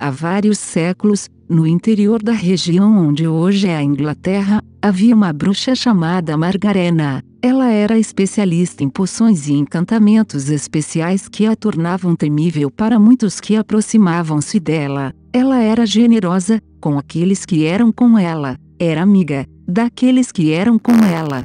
Há vários séculos, no interior da região onde hoje é a Inglaterra, havia uma bruxa chamada Margarena. Ela era especialista em poções e encantamentos especiais que a tornavam temível para muitos que aproximavam-se dela. Ela era generosa com aqueles que eram com ela, era amiga daqueles que eram com ela,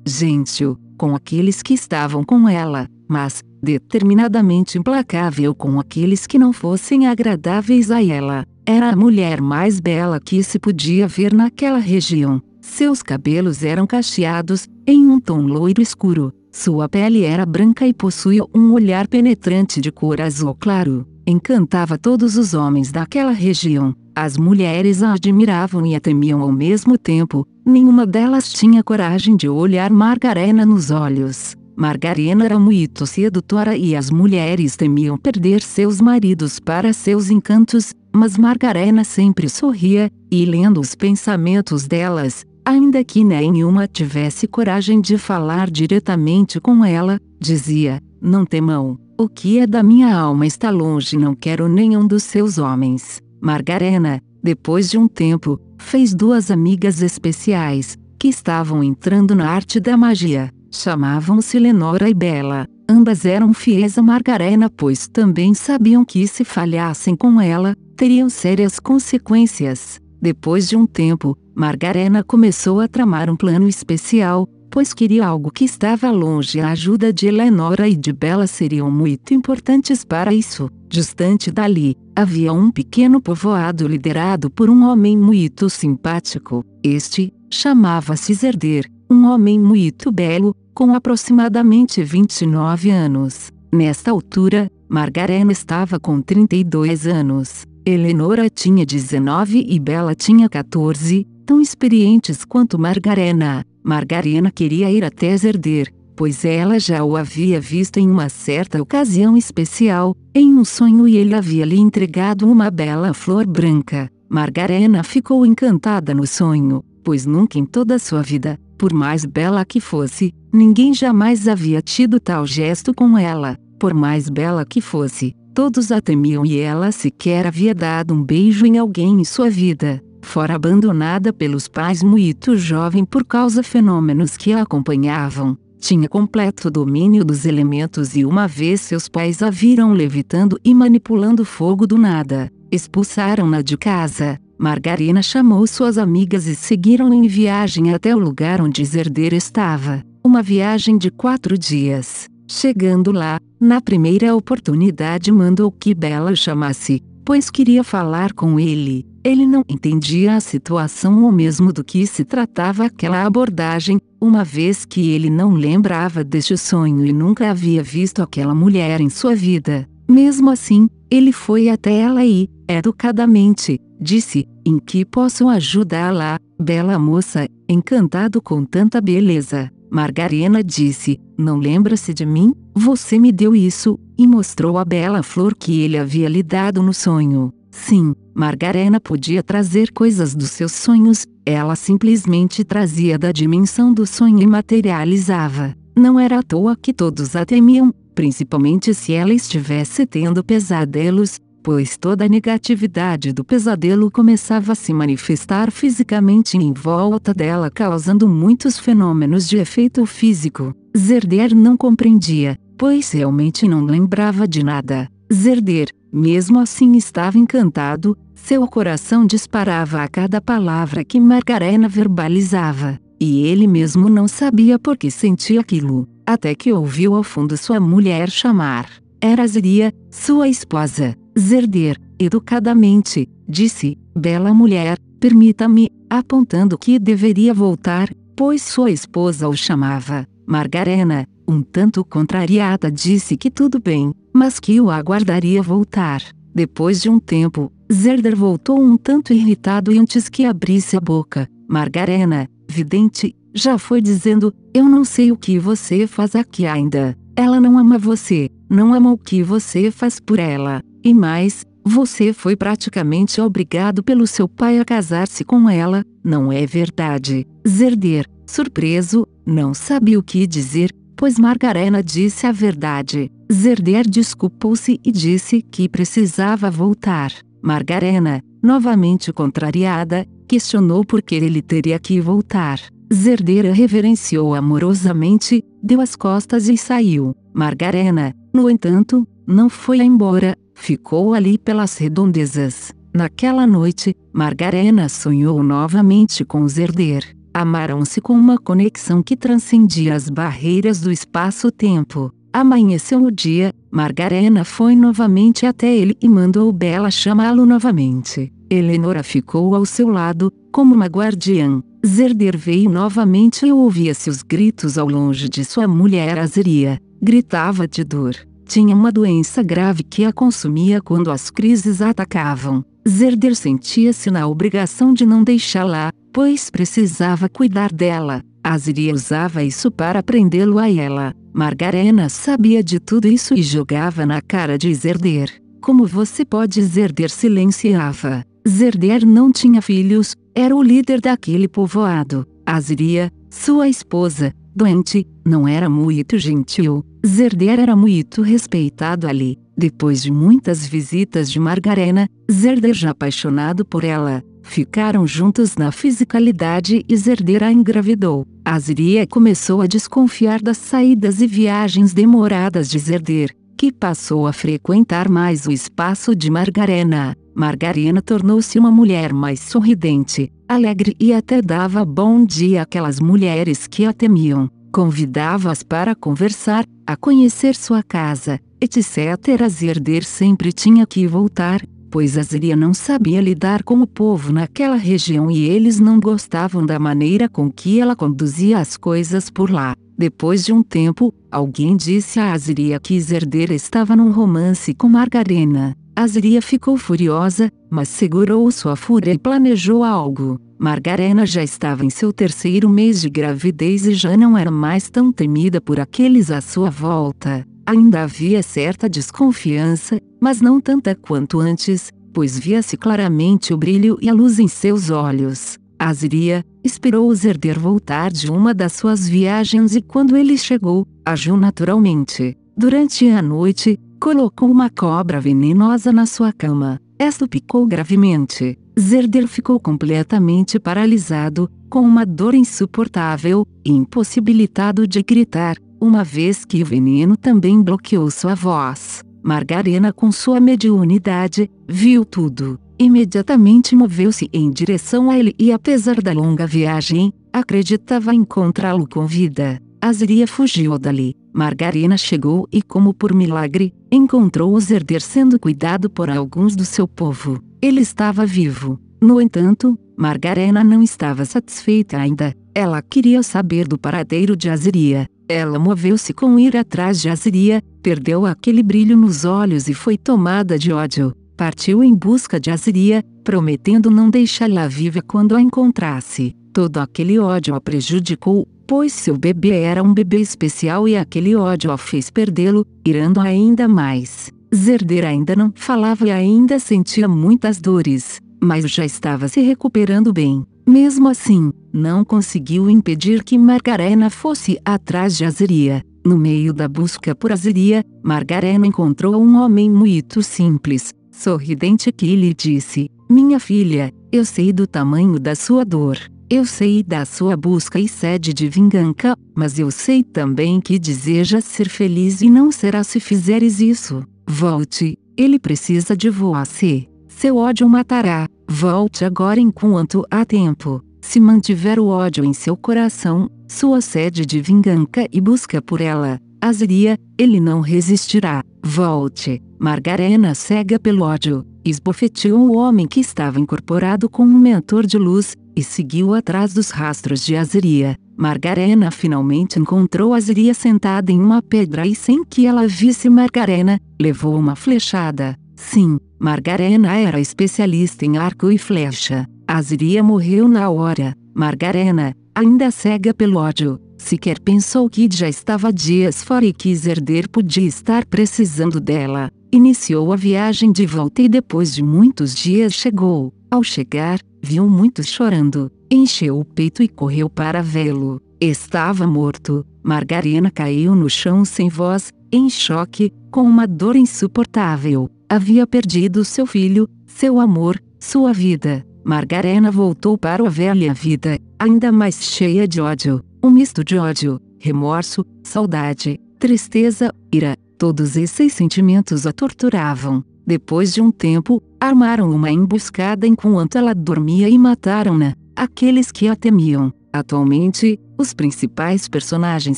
gentil com aqueles que estavam com ela, mas determinadamente implacável com aqueles que não fossem agradáveis a ela. Era a mulher mais bela que se podia ver naquela região. Seus cabelos eram cacheados, em um tom loiro escuro. Sua pele era branca e possuía um olhar penetrante de cor azul claro. Encantava todos os homens daquela região. As mulheres a admiravam e a temiam ao mesmo tempo. Nenhuma delas tinha coragem de olhar Margarena nos olhos. Margarena era muito sedutora e as mulheres temiam perder seus maridos para seus encantos, mas Margarena sempre sorria, e lendo os pensamentos delas, ainda que nenhuma tivesse coragem de falar diretamente com ela, dizia: "Não temam, o que é da minha alma está longe, não quero nenhum dos seus homens." Margarena, depois de um tempo, fez duas amigas especiais, que estavam entrando na arte da magia. Chamavam-se Lenora e Bela. Ambas eram fiéis a Margarena, pois também sabiam que se falhassem com ela, teriam sérias consequências. Depois de um tempo, Margarena começou a tramar um plano especial, pois queria algo que estava longe. A ajuda de Lenora e de Bela seriam muito importantes para isso. Distante dali, havia um pequeno povoado liderado por um homem muito simpático. Este chamava-se Zerder, um homem muito belo, com aproximadamente 29 anos. Nesta altura, Margarena estava com 32 anos. Eleonora tinha 19 e Bela tinha 14, tão experientes quanto Margarena. Margarena queria ir até Zerder, pois ela já o havia visto em uma certa ocasião especial, em um sonho, e ele havia lhe entregado uma bela flor branca. Margarena ficou encantada no sonho, pois nunca em toda a sua vida, por mais bela que fosse, ninguém jamais havia tido tal gesto com ela. Por mais bela que fosse, todos a temiam e ela sequer havia dado um beijo em alguém em sua vida. Fora abandonada pelos pais muito jovem por causa fenômenos que a acompanhavam, tinha completo domínio dos elementos e uma vez seus pais a viram levitando e manipulando fogo do nada. Expulsaram-na de casa. Margarena chamou suas amigas e seguiram em viagem até o lugar onde Zerder estava. Uma viagem de 4 dias. Chegando lá, na primeira oportunidade mandou que Bela o chamasse, pois queria falar com ele. Ele não entendia a situação ou mesmo do que se tratava aquela abordagem, uma vez que ele não lembrava deste sonho e nunca havia visto aquela mulher em sua vida. Mesmo assim, ele foi até ela e, educadamente, disse: "Em que posso ajudá-la, bela moça?" Encantado com tanta beleza, Margarena disse: "Não lembra-se de mim? Você me deu isso", e mostrou a bela flor que ele havia lhe dado no sonho. Sim, Margarena podia trazer coisas dos seus sonhos, ela simplesmente trazia da dimensão do sonho e materializava. Não era à toa que todos a temiam, principalmente se ela estivesse tendo pesadelos, pois toda a negatividade do pesadelo começava a se manifestar fisicamente em volta dela, causando muitos fenômenos de efeito físico. Zerder não compreendia, pois realmente não lembrava de nada. Zerder, mesmo assim, estava encantado, seu coração disparava a cada palavra que Margarena verbalizava, e ele mesmo não sabia por que sentia aquilo, até que ouviu ao fundo sua mulher chamar. Era Zeria, sua esposa. Zerder, educadamente, disse: "Bela mulher, permita-me", apontando que deveria voltar, pois sua esposa o chamava. Margarena, um tanto contrariada, disse que tudo bem, mas que o aguardaria voltar. Depois de um tempo, Zerder voltou um tanto irritado e antes que abrisse a boca, Margarena, vidente, já foi dizendo: "Eu não sei o que você faz aqui ainda. Ela não ama você, não ama o que você faz por ela. E mais, você foi praticamente obrigado pelo seu pai a casar-se com ela, não é verdade?" Zerder, surpreso, não sabia o que dizer, pois Margarena disse a verdade. Zerder desculpou-se e disse que precisava voltar. Margarena, novamente contrariada, questionou por que ele teria que voltar. Zerder reverenciou amorosamente, deu as costas e saiu. Margarena, no entanto, não foi embora, ficou ali pelas redondezas. Naquela noite, Margarena sonhou novamente com Zerder. Amaram-se com uma conexão que transcendia as barreiras do espaço-tempo. Amanheceu o dia, Margarena foi novamente até ele e mandou Bela chamá-lo novamente. Eleonora ficou ao seu lado, como uma guardiã. Zerder veio novamente e ouvia-se os gritos ao longe de sua mulher Azeria. Gritava de dor. Tinha uma doença grave que a consumia quando as crises atacavam. Zerder sentia-se na obrigação de não deixá-la, pois precisava cuidar dela. Azeria usava isso para prendê-lo a ela. Margarena sabia de tudo isso e jogava na cara de Zerder. Como você pode? Zerder silenciava. Zerder não tinha filhos, era o líder daquele povoado. Azeria, sua esposa, doente, não era muito gentil. Zerder era muito respeitado ali. Depois de muitas visitas de Margarena, Zerder já apaixonado por ela, ficaram juntos na fisicalidade e Zerder a engravidou. Azeria começou a desconfiar das saídas e viagens demoradas de Zerder, que passou a frequentar mais o espaço de Margarena. Margarena tornou-se uma mulher mais sorridente, alegre e até dava bom dia àquelas mulheres que a temiam. Convidava-as para conversar, a conhecer sua casa, etc. Zerder sempre tinha que voltar, pois Azeria não sabia lidar com o povo naquela região e eles não gostavam da maneira com que ela conduzia as coisas por lá. Depois de um tempo, alguém disse a Azeria que Zerder estava num romance com Margarena. Azeria ficou furiosa, mas segurou sua fúria e planejou algo. Margarena já estava em seu terceiro mês de gravidez e já não era mais tão temida por aqueles à sua volta. Ainda havia certa desconfiança, mas não tanta quanto antes, pois via-se claramente o brilho e a luz em seus olhos. Azeria esperou Zerder voltar de uma das suas viagens e quando ele chegou, agiu naturalmente. Durante a noite, colocou uma cobra venenosa na sua cama. Esta o picou gravemente. Zerder ficou completamente paralisado, com uma dor insuportável, e impossibilitado de gritar, uma vez que o veneno também bloqueou sua voz. Margarena, com sua mediunidade, viu tudo. Imediatamente moveu-se em direção a ele e, apesar da longa viagem, acreditava encontrá-lo com vida. Azeria fugiu dali. Margarena chegou e, como por milagre, encontrou Zerder sendo cuidado por alguns do seu povo. Ele estava vivo. No entanto, Margarena não estava satisfeita ainda. Ela queria saber do paradeiro de Azeria. Ela moveu-se com ira atrás de Azeria, perdeu aquele brilho nos olhos e foi tomada de ódio. Partiu em busca de Azeria, prometendo não deixá-la viva quando a encontrasse. Todo aquele ódio a prejudicou, pois seu bebê era um bebê especial e aquele ódio a fez perdê-lo, irando ainda mais. Zerder ainda não falava e ainda sentia muitas dores, mas já estava se recuperando bem. Mesmo assim, não conseguiu impedir que Margarena fosse atrás de Azeria. No meio da busca por Azeria, Margarena encontrou um homem muito simples, sorridente que lhe disse: "Minha filha, eu sei do tamanho da sua dor. Eu sei da sua busca e sede de vingança, mas eu sei também que desejas ser feliz e não será se fizeres isso. Volte, ele precisa de você. Seu ódio matará. Volte agora enquanto há tempo. Se mantiver o ódio em seu coração, sua sede de vingança e busca por ela, Azeria, ele não resistirá. Volte." Margarena, cega pelo ódio, esbofeteou o homem que estava incorporado com um mentor de luz, e seguiu atrás dos rastros de Azeria. Margarena finalmente encontrou Azeria sentada em uma pedra e, sem que ela visse Margarena, levou uma flechada. Sim, Margarena era especialista em arco e flecha. Azeria morreu na hora. Margarena, ainda cega pelo ódio, sequer pensou que já estava dias fora e que Zerder podia estar precisando dela. Iniciou a viagem de volta e depois de muitos dias chegou. Ao chegar, viu muitos chorando, encheu o peito e correu para vê-lo. Estava morto. Margarena caiu no chão sem voz, em choque, com uma dor insuportável. havia perdido seu filho, seu amor, sua vida. Margarena voltou para a velha vida, ainda mais cheia de ódio, um misto de ódio, remorso, saudade, tristeza, ira. Todos esses sentimentos a torturavam. Depois de um tempo, armaram uma emboscada enquanto ela dormia e mataram-na, aqueles que a temiam. Atualmente, os principais personagens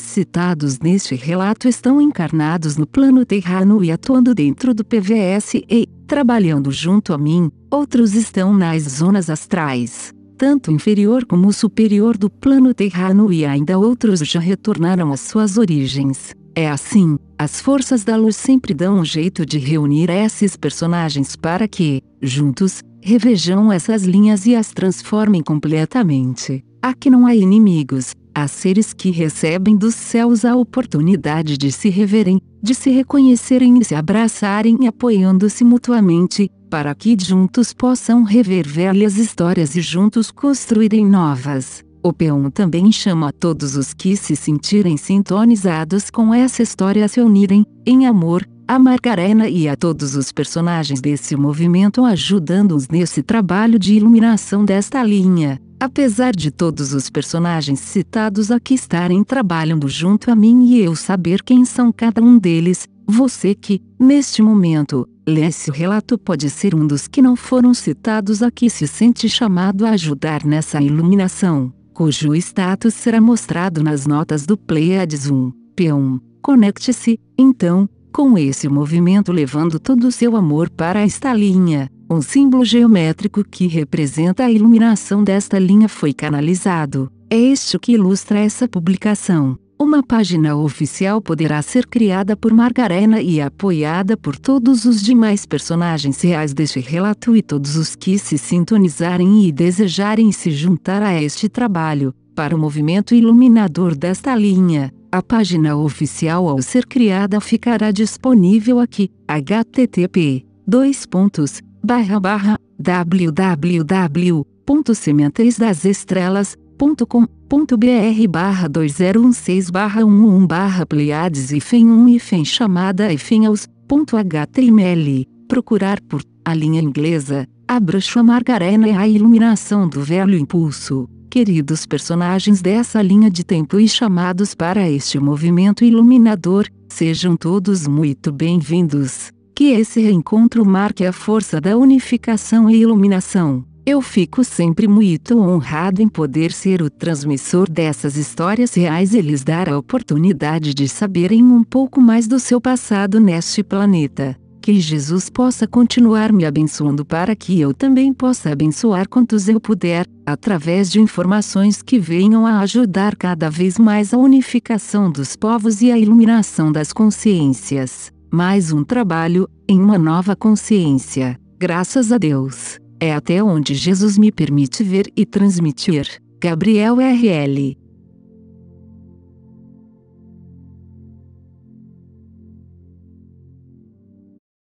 citados neste relato estão encarnados no plano terreno e atuando dentro do PVS e, trabalhando junto a mim. Outros estão nas zonas astrais, tanto inferior como superior do plano terreno, e ainda outros já retornaram às suas origens. É assim, as forças da luz sempre dão um jeito de reunir esses personagens para que, juntos, revejam essas linhas e as transformem completamente. Aqui não há inimigos, há seres que recebem dos céus a oportunidade de se reverem, de se reconhecerem e se abraçarem apoiando-se mutuamente, para que juntos possam rever velhas histórias e juntos construírem novas. O P1 também chama a todos os que se sentirem sintonizados com essa história a se unirem, em amor, a Margarena e a todos os personagens desse movimento, ajudando-os nesse trabalho de iluminação desta linha. Apesar de todos os personagens citados aqui estarem trabalhando junto a mim e eu saber quem são cada um deles, você que, neste momento, lê esse relato pode ser um dos que não foram citados aqui, se sente chamado a ajudar nessa iluminação, cujo status será mostrado nas notas do Pleiades 1, P1. Conecte-se, então, com esse movimento levando todo o seu amor para esta linha. Um símbolo geométrico que representa a iluminação desta linha foi canalizado. É este que ilustra essa publicação. Uma página oficial poderá ser criada por Margarena e apoiada por todos os demais personagens reais deste relato e todos os que se sintonizarem e desejarem se juntar a este trabalho, para o movimento iluminador desta linha. A página oficial ao ser criada ficará disponível aqui, http://www.sementes20strellas.com.br/2016/1/chamada-html. Procurar por a linha inglesa, a bruxa Margarena e a iluminação do velho impulso. Queridos personagens dessa linha de tempo e chamados para este movimento iluminador, sejam todos muito bem-vindos. Que esse reencontro marque a força da unificação e iluminação. Eu fico sempre muito honrado em poder ser o transmissor dessas histórias reais e lhes dar a oportunidade de saberem um pouco mais do seu passado neste planeta. Que Jesus possa continuar me abençoando para que eu também possa abençoar quantos eu puder, através de informações que venham a ajudar cada vez mais a unificação dos povos e a iluminação das consciências. Mais um trabalho, em uma nova consciência. Graças a Deus. É até onde Jesus me permite ver e transmitir. Gabriel RL